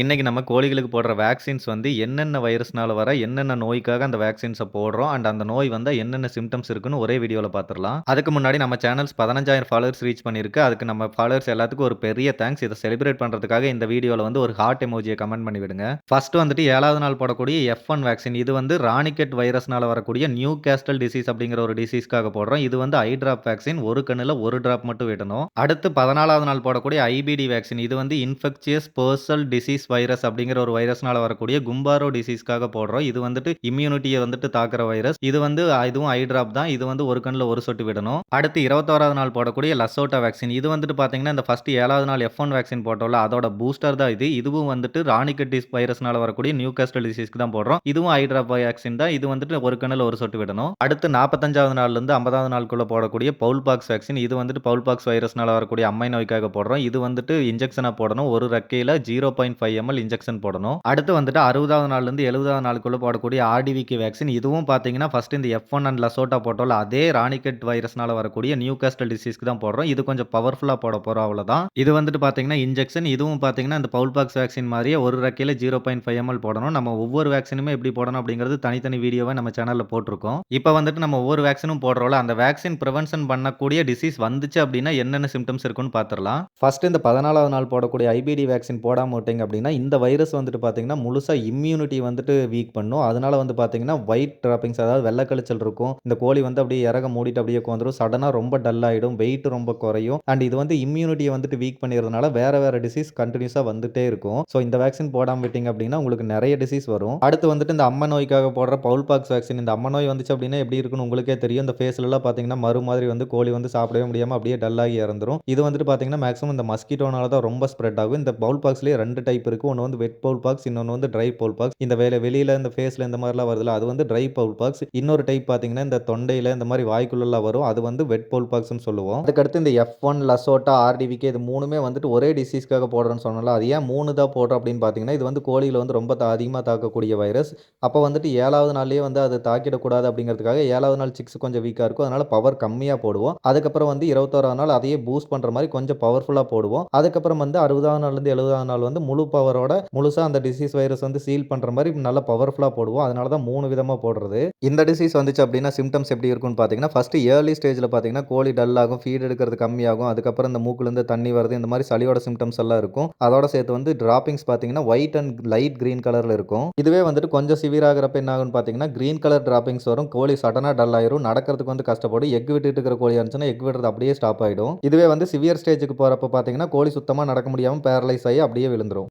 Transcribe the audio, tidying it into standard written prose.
இன்னைக்கு நம்ம கோழிகளுக்கு போடுற வேக்சின்ஸ் வந்து என்னென்ன வைரஸ்னால வர என்னென்ன நோய்க்காக அந்த வேக்சின்ஸ போடுறோம். அந்த நோய் வந்தா என்னென்ன சிம்ப்டம்ஸ் இருக்குன்னு ஒரே வீடியோல பார்த்துரலாம். அதுக்கு முன்னாடி நம்ம சேனல்ஸ் 15,000 ஃபாலோவர்ஸ் ரீச் பண்ணியிருக்கு. அதுக்கு நம்ம ஃபாலோவர்ஸ் எல்லாத்துக்கும் ஒரு பெரிய தேங்க்ஸ். இத செலிப்ரேட் பண்றதுக்காக இந்த வீடியோல வந்து ஒரு ஹார்ட் எமோஜிய கமெண்ட் பண்ணி விடுங்க. ஃபர்ஸ்ட் வந்துட்டு 7வது நாள் போடக்கூடிய F1 வேக்சின். இது வந்து ராணிகெட் வைரஸ்னால வரக்கூடிய நியூ கேஸ்டல் டிசீஸ் அப்படிங்கிற ஒரு டிசீஸ்க்காக போடுறோம். இது வந்து ஐ டிராப் வேக்சின். ஒரு கண்ணுல 1 டிராப் மட்டும் விடணும். அடுத்து 14வது நாள் போடக்கூடிய ஐபிடி வேக்சின். இது வந்து இன்ஃபெக்ஷியஸ் பெர்சல் டிசீஸ் வைரஸ் அப்படிங்கிற ஒரு வைரஸ்னால வரக்கூடிய கும்பாரோ டிசீஸ்க்காக போடுறோம். இது வந்துட்டு இம்யூனிட்டிய வந்துட்டு தாக்குற வைரஸ். இது வந்து இதுவும் ஐ டிராப் தான். இது வந்து ஒரு கண்ணுல ஒரு சொட்டு விடணும். அடுத்து 21வது நாள் போடக்கூடிய லசோட்டா வேக்சின். இது வந்துட்டு பார்த்தீங்கன்னா, இந்த ஃபர்ஸ்ட் 7வது நாள் F1 வேக்சின் போட்டோம்ல, அதோட பூஸ்டர் தான் இது. இதுவும் வந்துட்டு ராணிகெட் வைரஸ்னால வரக்கூடிய நியூகாஸ்டல் டிசீஸ்க்கு தான் போடுறோம். இதுவும் ஐ டிராப் வேக்சின் தான். இது வந்துட்டு ஒரு கண்ணுல ஒரு சொட்டு விடணும். அடுத்து 45வது நாள்ல இருந்து 50வது நாளுக்குள்ள போடக்கூடிய பவுல் பாக்ஸ் வேக்சின். இது வந்துட்டு பவுல் பாக்ஸ் வைரஸ்னால வரக்கூடிய அம்மை நோய்க்காக போடுறோம். இது வந்துட்டு இன்ஜெக்ஷனா போடணும். ஒரு ரெக்கையில 0.5 ml இன்ஜெக்ஷன் போடணும். அடுத்து வந்துட்டு 60வது நாள்ல இருந்து 70வது நாளுக்குள்ள போடக்கூடிய ஆர்டிவிக்கு வேக்சின். இதுவும் பார்த்தீங்கன்னா, ஃபர்ஸ்ட் இந்த F1 அண்ட் லசோட்டா போட்டோம்ல, அதே ராணிகெட் வைரஸ்னால வரக்கூடிய நியூகாஸ்டல் டிசீஸ்க்கு தான் போடுறோம். இது கொஞ்சம் பவர்ஃபுல்லா போட போறோம் அவ்வளோதான். இது வந்துட்டு பார்த்தீங்கன்னா, இன்ஜெக்ஷன். இதுவும் பார்த்தீங்கன்னா, இந்த பவுல் பாக்ஸ் வேக்சின் மாரியே ஒரு ரெக்கையில 0.5 ml போடணும். நம்ம ஒவ்வொரு வேக்சினுமே எப்படி போடணும் அப்படிங்கிறது தனித்தனி வீடியோவா நம்ம சேனல்ல போட்டுருக்கோம். இப்ப வந்துட்டு நம்ம ஒவ்வொரு வேக்சினும் போடுறோம்ல, அந்த வேக்சின் பிரிவென்ஷன் பண்ணக்கூடிய டிசீஸ் வந்துச்சு அப்படின்னா என்னென்ன சிம்ப்டம்ஸ் இருக்குன்னு பார்த்துரலாம். ஃபர்ஸ்ட் இந்த 14வது நாள் போடக்கூடிய ஐபிடி வேக்சின் போடாம விட்டீங்க அப்படின்னா, இந்த வைரஸ் வந்துட்டு பார்த்தீங்கன்னா, முழுசா இம்யூனிட்டி வந்துட்டு வீக் பண்ணும். அதனால வந்து பார்த்தீங்கன்னா, ஒயிட் டிராப்பிங்ஸ் அதாவது வெள்ள கழிச்சல் இருக்கும். இந்த கோழி வந்து அப்படியே இறக மூடிட்டு அப்படியே உட்காந்துரும். சடனா ரொம்ப டல் ஆயிடும். வெயிட் ரொம்ப குறையும். அண்ட் இது வந்து இம்யூனிட்டிய வந்துட்டு வீக் பண்ணிறதுனால வேற வேற டிசீஸ் கன்டினியூஸா வந்துட்டே இருக்கும். ஸோ இந்த வேக்சின் போடாம விட்டீங்க அப்படின்னா, உங்களுக்கு நெறைய டிசீஸ் வரும். அடுத்து வந்துட்டு இந்த அம்ம நோய்க்காக போடுற பவுல் பாக்ஸ் வேக்சின். இந்த அம்ம நோய் வந்துச்சு அப்படின்னா எப்படி இருக்குன்னு உங்களுக்கே தெரியும். இந்த ஃபேஸ்லலாம் பார்த்தீங்கன்னா, மரு மாதிரி வந்து கோழி வந்து சாப்பிடவே முடியாம அப்படியே டல் ஆகி இறந்துரும். இது வந்துட்டு பார்த்தீங்கன்னா, மேக்ஸிமம் இந்த மஸ்கிட்டோனால தான் ரொம்ப ஸ்ப்ரெட் ஆகும். இந்த பவுல் பாக்ஸ்லயே 2 டைப் இருக்கு. ஒண்ணு வந்து வெட் பவுல் பாக்ஸ், இன்னொன்னு வந்து ட்ரை பவுல் பாக்ஸ். இந்த வெளியில இந்த ஃபேஸ்ல இந்த மாரிலாம் வருதுல்ல, அது வந்து ட்ரை பவுல் பாக்ஸ். இன்னொரு டைப் பார்த்தீங்கன்னா, இந்த தொண்டையில இந்த மாரி வாய்க்குள்ளலாம் வரும். அது வந்து வெட் பவுல் பாக்ஸ்ன்னு சொல்லுவோம். அதுக்கடுத்து இந்த F1, லசோட்டா, ஆர்டிவிகே இது 3மே வந்துட்டு ஒரே டிசீஸ்க்காக போடுறேன்னு சொன்னேன்ல, அது ஏன் 3 தான் போடுறோம் அப்படின்னு பார்த்தீங்கன்னா, இது வந்து கோழிகள வந்து ரொம்ப அதிகமா தாக்கக்கூடிய வைரஸ். அப்ப வந்துட்டு 7வது நாள்லயே வந்து அது தாக்கிடக்கூடாது அப்படிங்கிறதுக்காக 7வது நாள் சிக்ஸ் கொஞ்சம் வீக்கா இருக்கும். அதனால பவர் கம்மியா போடுவோம். அதுக்கப்புறம் வந்து 21வது நாள் அதையே பூஸ்ட் பண்ற மாரி கொஞ்சம் பவர்ஃபுல்லா போடுவோம். அதுக்கப்புறம் வந்து 60வது நாள்லருந்து 70வது நாள் வந்து முழு பவரோட முழுசா அந்த டிசீஸ் வைரஸ் வந்து சீல் பண்ற மாரி நல்லா பவர்ஃபுல்லா போடுவோம். அதனால தான் 3 விதமா போடுறது. இந்த டிசீஸ் வந்துச்சு அப்டின்னா சிம்ப்டம்ஸ் எப்படி இருக்கும்னு பார்த்தீங்கன்னா, ஃபர்ஸ்ட் ஏர்லி ஸ்டேஜ்ல பார்த்தீங்கன்னா, கோழி டல் ஆகும், ஃபீட் எடுக்கிறது கம்மியாகும். அதுக்கப்புறம் இந்த மூக்குலேருந்து தண்ணி வருது. இந்த மாரி சளியோட சிம்ப்டம்ஸ் எல்லாம் இருக்கும். அதோட சேர்த்து வந்து டிராப்பிங்ஸ் பார்த்தீங்கன்னா, ஒயிட் அண்ட் லைட் கிரீன் கலர்ல இருக்கும். இதுவே வந்துட்டு கொஞ்சம் சிவியர் ஆகுறப்ப என்ன ஆகும்னு பார்த்தீங்கன்னா, கிரீன் கலர் டிராப்பிங்ஸ் வரும். கோழி சடனா டல் ஆயிரும். நடக்கிறதுக்கு வந்து கஷ்டப்படும். எக் விட்டுட்டு இருக்கிற கோழியா இருந்துச்சுன்னா, எக் விடுறது அப்படியே ஸ்டாப் ஆயிடும். இதுவே வந்து சிவியர் ஸ்டேஜ்க்கு போறப்ப பார்த்தீங்கன்னா, கோழி சுத்தமா நடக்க முடியாம பேரலைஸ் ஆகி அப்படியே விழுந்துரும்.